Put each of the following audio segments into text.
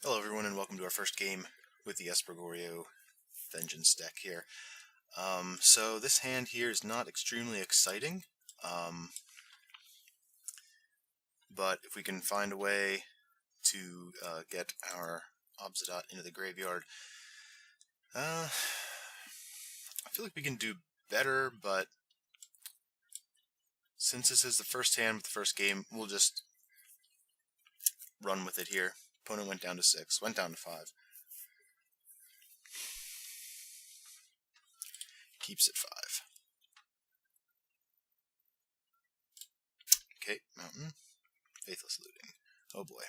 Hello everyone and welcome to our first game with the Esper Goryo Vengeance deck here. So this hand here is not extremely exciting, but if we can find a way to get our Obzedat into the graveyard, I feel like we can do better, but since this is the first hand with the first game, we'll just run with it here. Opponent went down to 6, went down to 5. Keeps at 5. Okay, Mountain. Faithless Looting. Oh boy.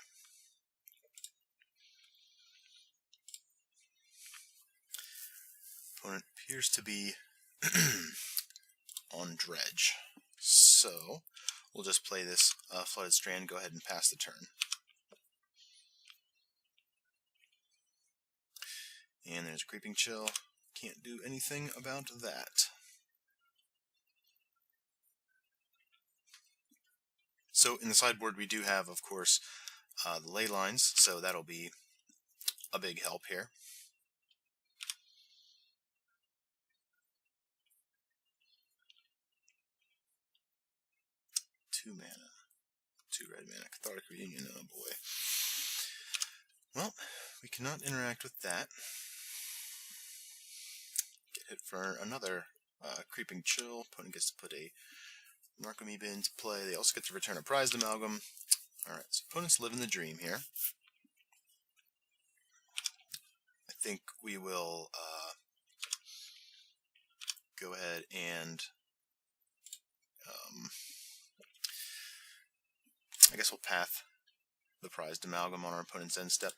Opponent appears to be on Dredge. So, we'll just play this Flooded Strand, go ahead and pass the turn. And there's Creeping Chill. Can't do anything about that. So in the sideboard we do have, of course, the ley lines, so that'll be a big help here. Two mana. 2 red mana. Cathartic Reunion, oh boy. Well, we cannot interact with that. Get hit for another Creeping Chill. Opponent gets to put a Narcomoeba into play. They also get to return a Prized Amalgam. Alright, so opponents live in the dream here. I think we will go ahead and I guess we'll path the Prized Amalgam on our opponent's end step.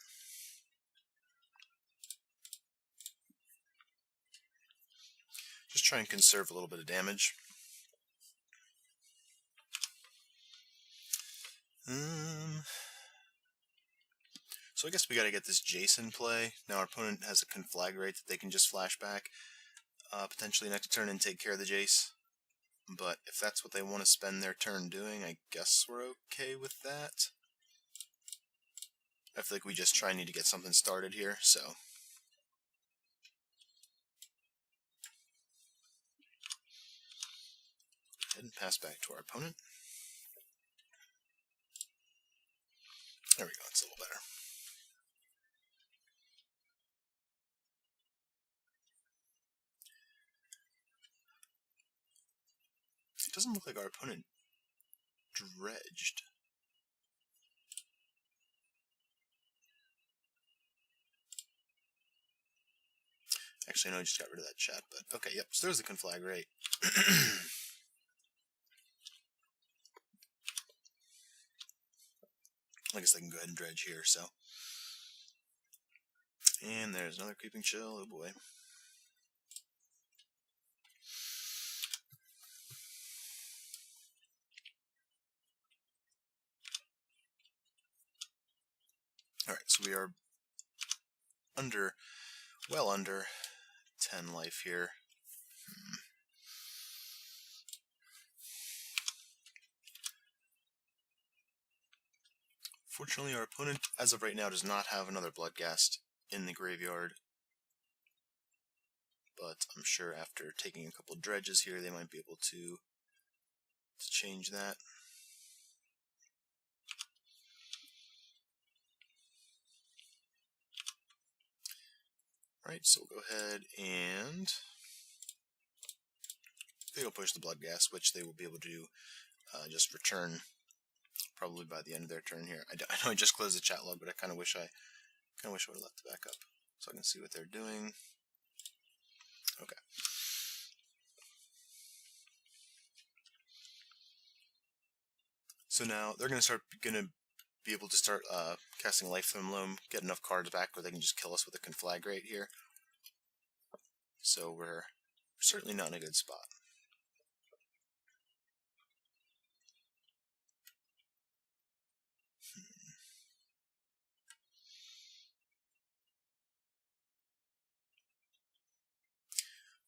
Just try and conserve a little bit of damage. So I guess we gotta get this Jace in play. Now our opponent has a Conflagrate that they can just flash back potentially next turn and take care of the Jace. But if that's what they want to spend their turn doing, I guess we're okay with that. I feel like we just need to get something started here, so. Go ahead and pass back to our opponent. There we go, it's a little better. It doesn't look like our opponent dredged. Actually, no, I just got rid of that chat, but okay, yep, so there's the Conflagrate. I guess I can go ahead and dredge here, so. And there's another Creeping Chill, oh boy. Alright, so we are well under 10 life here. Fortunately, our opponent, as of right now, does not have another Bloodghast in the graveyard. But I'm sure after taking a couple dredges here, they might be able to change that. Right, so we'll go ahead and they'll push the Bloodghast, which they will be able to just return probably by the end of their turn here. I know I just closed the chat log, but I kind of wish I would have left it back up so I can see what they're doing. Okay. So now they're going to be able to start casting Life from Loam, get enough cards back where they can just kill us with a Conflagrate here. So we're certainly not in a good spot.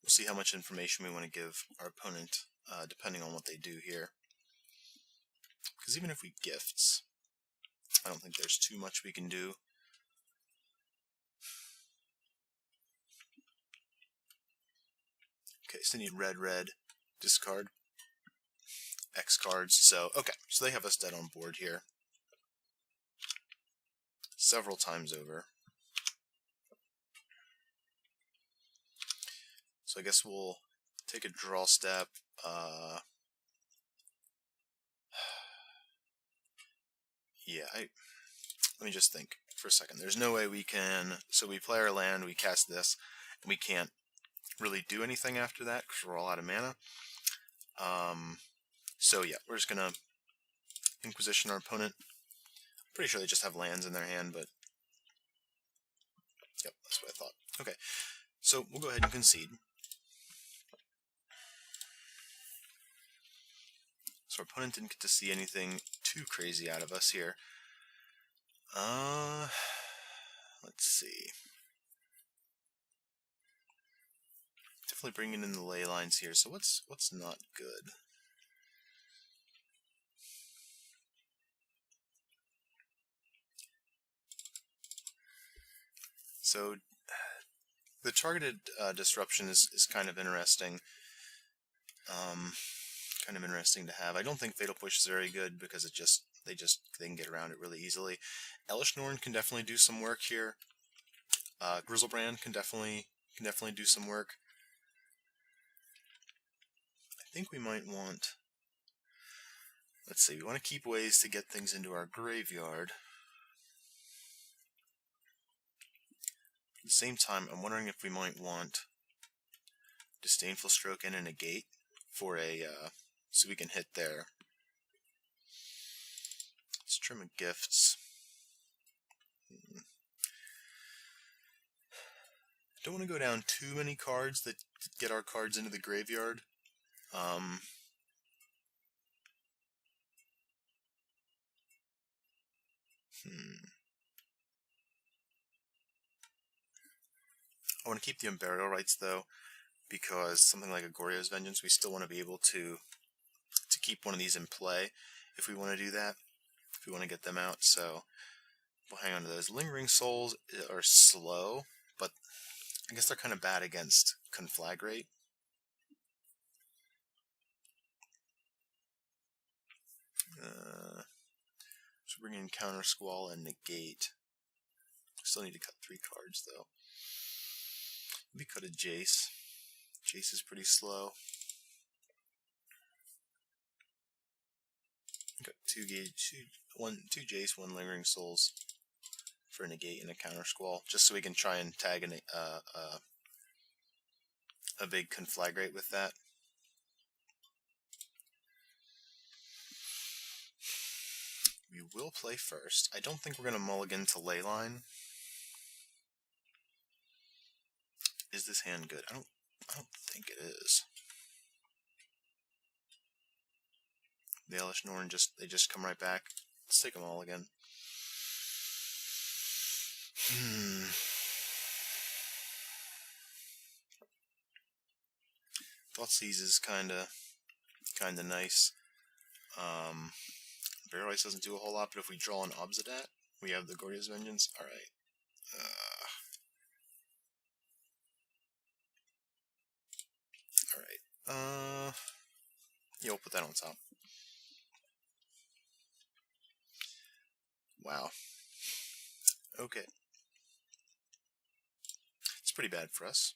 We'll see how much information we want to give our opponent, depending on what they do here. Because even if we gifts, I don't think there's too much we can do. so they need red, discard X cards. So, okay, so they have us dead on board here. Several times over. So I guess we'll take a draw step. Yeah, let me just think for a second. There's no way we can... So we play our land, we cast this, and we can't really do anything after that because we're all out of mana. So yeah, we're just going to Inquisition our opponent. Pretty sure they just have lands in their hand, but... Yep, that's what I thought. Okay, so we'll go ahead and concede. So our opponent didn't get to see anything too crazy out of us here. Let's see. Definitely bringing in the ley lines here. So what's not good? So the targeted disruption is kind of interesting. Kind of interesting to have. I don't think Fatal Push is very good because they can get around it really easily. Elesh Norn can definitely do some work here. Griselbrand can definitely do some work. I think we might want... Let's see, we want to keep ways to get things into our graveyard. At the same time, I'm wondering if we might want Disdainful Stroke and a negate for a... so we can hit there. Let's trim gifts. Don't want to go down too many cards that get our cards into the graveyard. I want to keep the Unburial Rites though, because something like a Goryo's Vengeance, we still want to be able to keep one of these in play if we want to do that, if we want to get them out. So we'll hang on to those. Lingering Souls are slow, but I guess they're kind of bad against Conflagrate. So bring in Counter Squall and Negate. Still need to cut 3 cards though. Maybe cut a Jace. Jace is pretty slow. Got 2 Jace, 1 Lingering Souls for a Negate and a Counter Squall, just so we can try and tag a big Conflagrate with that. We will play first. I don't think we're going to mulligan to Leyline. Is this hand good? I don't think it is. The Elesh Norn they just come right back. Let's take them all again. Thoughtseize is kinda nice. Barrel Ice doesn't do a whole lot, but if we draw an Obzedat, we have the Goryo's Vengeance. Alright. Alright. Yeah, we'll put that on top. Wow. Okay. It's pretty bad for us.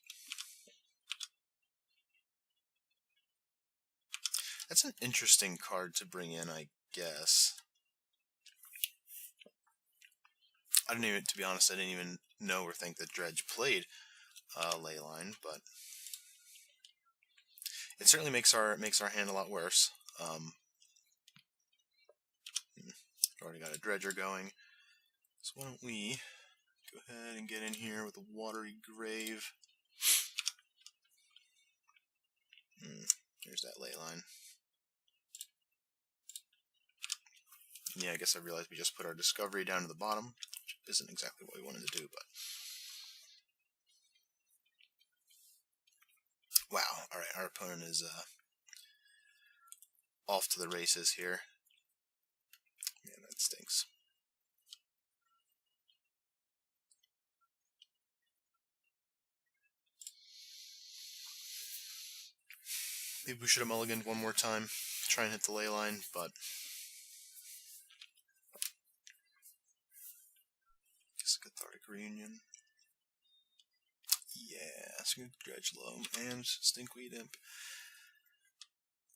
That's an interesting card to bring in, I guess. To be honest, I didn't even know or think that Dredge played Leyline, but it certainly makes our hand a lot worse. Already got a Dredger going, so why don't we go ahead and get in here with a Watery Grave. There's that Leyline. Yeah, I guess I realized we just put our Discovery down to the bottom, which isn't exactly what we wanted to do, but... Wow, alright, our opponent is off to the races here. Man, that stinks. Maybe we should have mulliganed one more time, try and hit the ley line, but guess Cathartic Reunion. Yeah, Smooth Dredge Loam and Stinkweed Imp.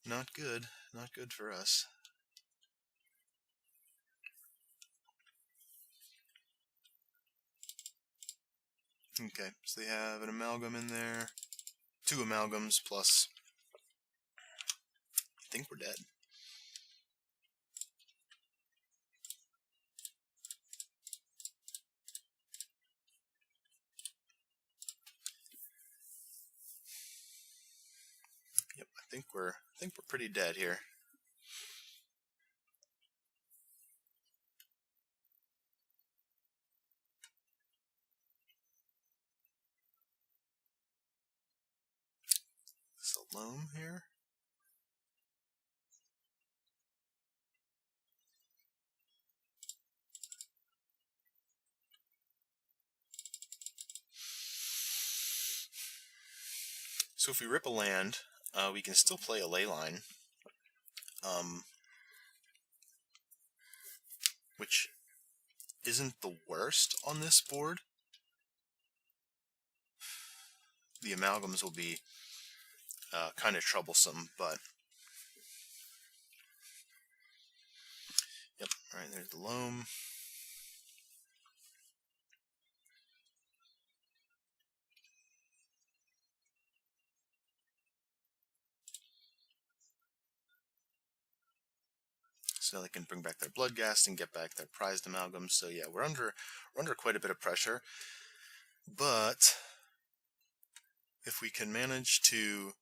Not good. Not good for us. Okay, so they have an Amalgam in there. 2 Amalgams plus... I think we're dead. Yep, I think we're pretty dead here. Is a loam here? So if we rip a land, we can still play a ley line, which isn't the worst on this board. The Amalgams will be kind of troublesome, but yep, alright, there's the loam. So now they can bring back their Bloodghast and get back their prized Amalgams. So yeah, we're under quite a bit of pressure. But if we can manage to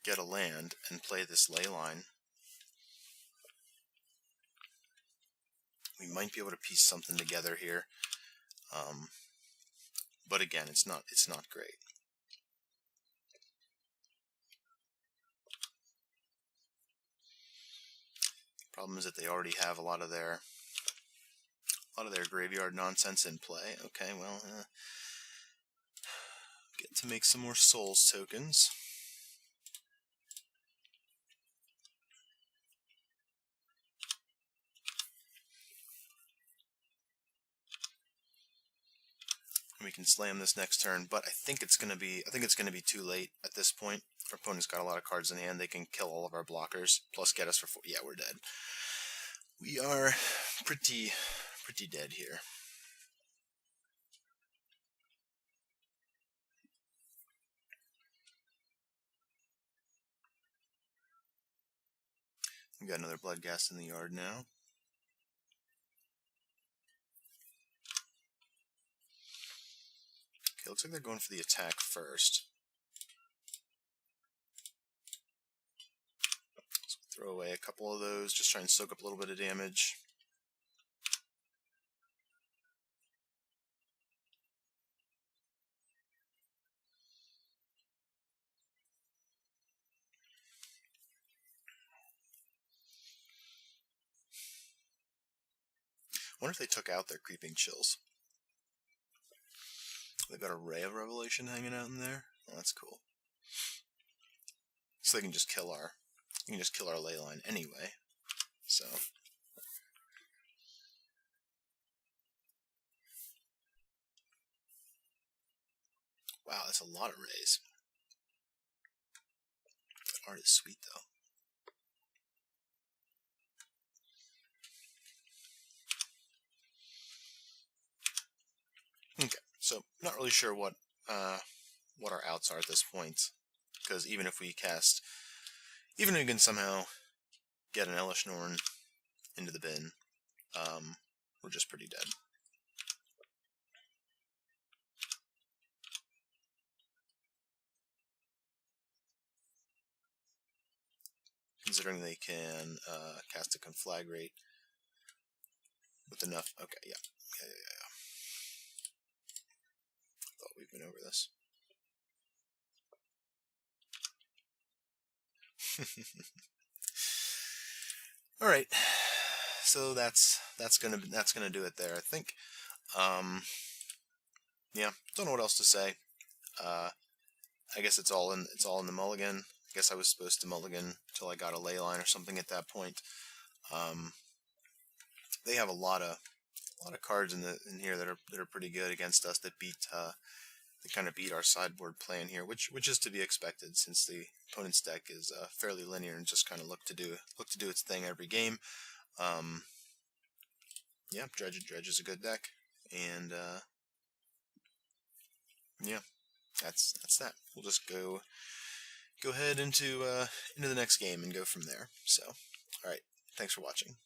get a land and play this ley line, we might be able to piece something together here. But again, it's not great. Problem is that they already have a lot of their graveyard nonsense in play. Okay, well, get to make some more Souls tokens. We can slam this next turn, but I think it's gonna be too late at this point. Our opponent's got a lot of cards in hand. They can kill all of our blockers, plus get us for 4. Yeah, we're dead. We are pretty dead here. We got another Bloodghast in the yard now. Okay, looks like they're going for the attack first. So throw away a couple of those, just try and soak up a little bit of damage. I wonder if they took out their Creeping Chills. They've got a Ray of Revelation hanging out in there. Oh, that's cool. So they can just kill our ley line anyway. So wow, that's a lot of rays. The art is sweet though. Okay, so not really sure what our outs are at this point, because even if we can somehow get an Elesh Norn into the bin, we're just pretty dead. Considering they can cast a Conflagrate with enough. Okay, yeah. Thought we've been over this. All right, so that's gonna do it there, I think. Yeah, don't know what else to say. I guess it's all in the mulligan. guess I was supposed to mulligan until I got a ley line or something at that point. They have a lot of cards in here that are pretty good against us, that kind of beat our sideboard plan here, which is to be expected since the opponent's deck is fairly linear and just kind of look to do its thing every game. Yeah, Dredge is a good deck, and yeah, that's that. We'll just go ahead into the next game and go from there. So, all right, thanks for watching.